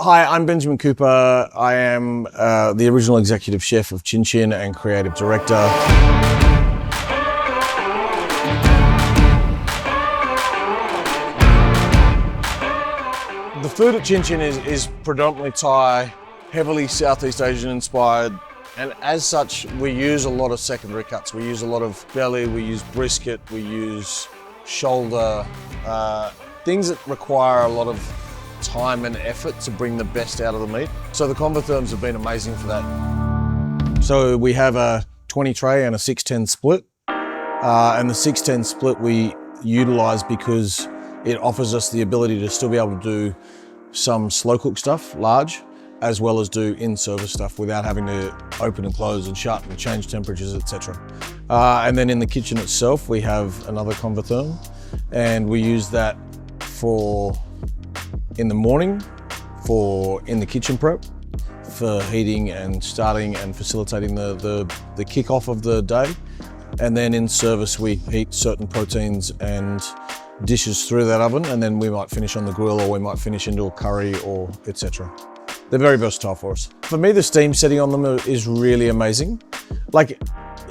Hi, I'm Benjamin Cooper. I am the original executive chef of Chin Chin and creative director. The food at Chin Chin is predominantly Thai, heavily Southeast Asian inspired, and as such we use a lot of secondary cuts. We use a lot of belly, we use brisket, we use shoulder, things that require a lot of time and effort to bring the best out of the meat. So the Convotherms have been amazing for that. So we have a 20 tray and a 6-10 split. And the 6-10 split we utilize because it offers us the ability to still be able to do some slow cook stuff, large, as well as do in-service stuff without having to open and close and shut and change temperatures, etc. And then in the kitchen itself, we have another Convotherm, and we use that for in the morning, for in the kitchen prep, for heating and starting and facilitating the kickoff of the day. And then in service, we heat certain proteins and dishes through that oven, and then we might finish on the grill, or we might finish into a curry, or etc. They're very versatile for us. For me, the steam setting on them is really amazing. Like,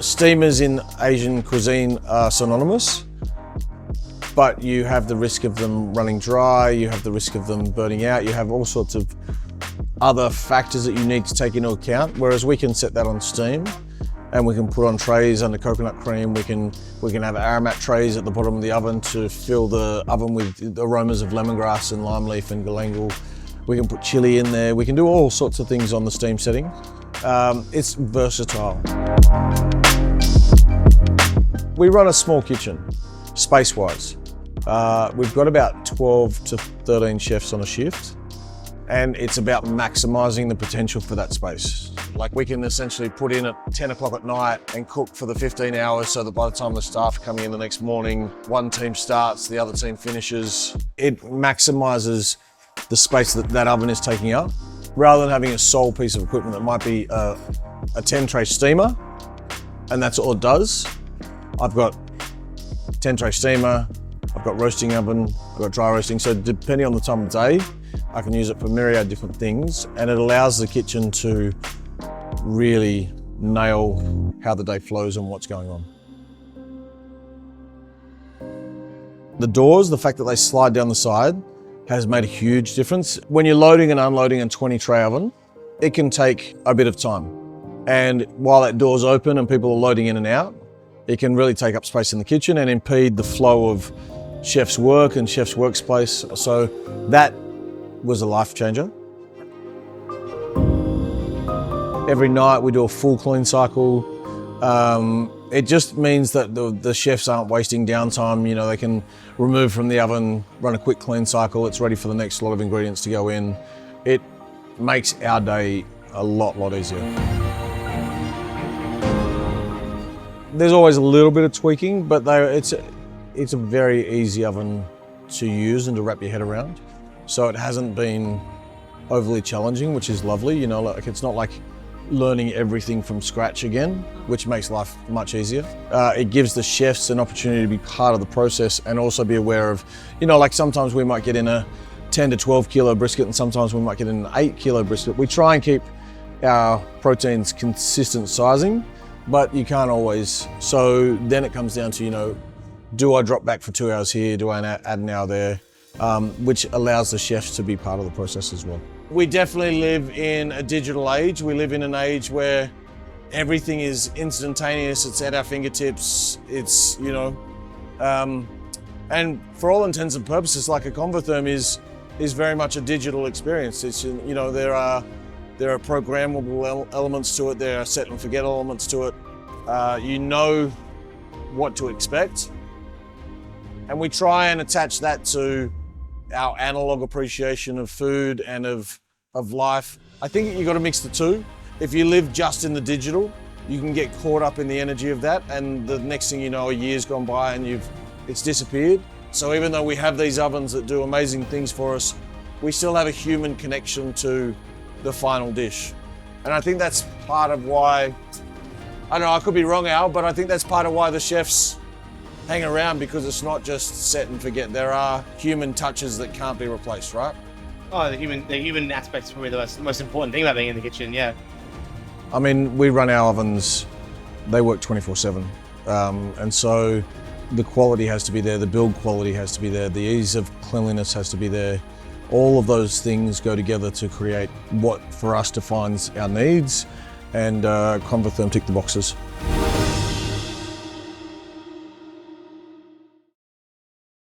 steamers in Asian cuisine are synonymous, but you have the risk of them running dry, you have the risk of them burning out, you have all sorts of other factors that you need to take into account, whereas we can set that on steam and we can put on trays under coconut cream. We can have aromat trays at the bottom of the oven to fill the oven with aromas of lemongrass and lime leaf and galangal. We can put chili in there. We can do all sorts of things on the steam setting. It's versatile. We run a small kitchen, space-wise. We've got about 12 to 13 chefs on a shift, and it's about maximizing the potential for that space. Like, we can essentially put in at 10 o'clock at night and cook for the 15 hours so that by the time the staff are coming in the next morning, one team starts, the other team finishes. It maximizes the space that oven is taking up, rather than having a sole piece of equipment that might be a 10 tray steamer, and that's all it does. I've got 10 tray steamer, I've got roasting oven, I've got dry roasting. So depending on the time of day, I can use it for myriad different things, and it allows the kitchen to really nail how the day flows and what's going on. The doors, the fact that they slide down the side, has made a huge difference. When you're loading and unloading a 20 tray oven, it can take a bit of time. And while that door's open and people are loading in and out, it can really take up space in the kitchen and impede the flow of chef's work and chef's workspace. So that was a life changer. Every night we do a full clean cycle. It just means that the chefs aren't wasting downtime. You know, they can remove from the oven, run a quick clean cycle. It's ready for the next lot of ingredients to go in. It makes our day a lot easier. There's always a little bit of tweaking, but it's a very easy oven to use and to wrap your head around. So it hasn't been overly challenging, which is lovely. You know, like, it's not like learning everything from scratch again, which makes life much easier. It gives the chefs an opportunity to be part of the process and also be aware of, you know, like sometimes we might get in a 10 to 12 kilo brisket and sometimes we might get in an 8 kilo brisket. We try and keep our proteins consistent sizing, but you can't always. So then it comes down to, you know, do I drop back for 2 hours here? Do I add an hour there? Which allows the chefs to be part of the process as well. We definitely live in a digital age. We live in an age where everything is instantaneous. It's at our fingertips. It's, you know, and for all intents and purposes, like, a Convotherm is very much a digital experience. It's, you know, there are programmable elements to it. There are set and forget elements to it. You know what to expect. And we try and attach that to our analog appreciation of food and of life. I think you've got to mix the two. If you live just in the digital, you can get caught up in the energy of that, and the next thing you know, a year's gone by and it's disappeared. So even though we have these ovens that do amazing things for us, we still have a human connection to the final dish. And I think that's part of why, I don't know, I could be wrong, Al, but I think that's part of why the chefs hang around, because it's not just set and forget. There are human touches that can't be replaced, right? Oh, the human aspect's probably the most important thing about being in the kitchen. Yeah. I mean, we run our ovens, they work 24/7. And so the quality has to be there, the build quality has to be there, the ease of cleanliness has to be there. All of those things go together to create what for us defines our needs, and Convotherm tick the boxes.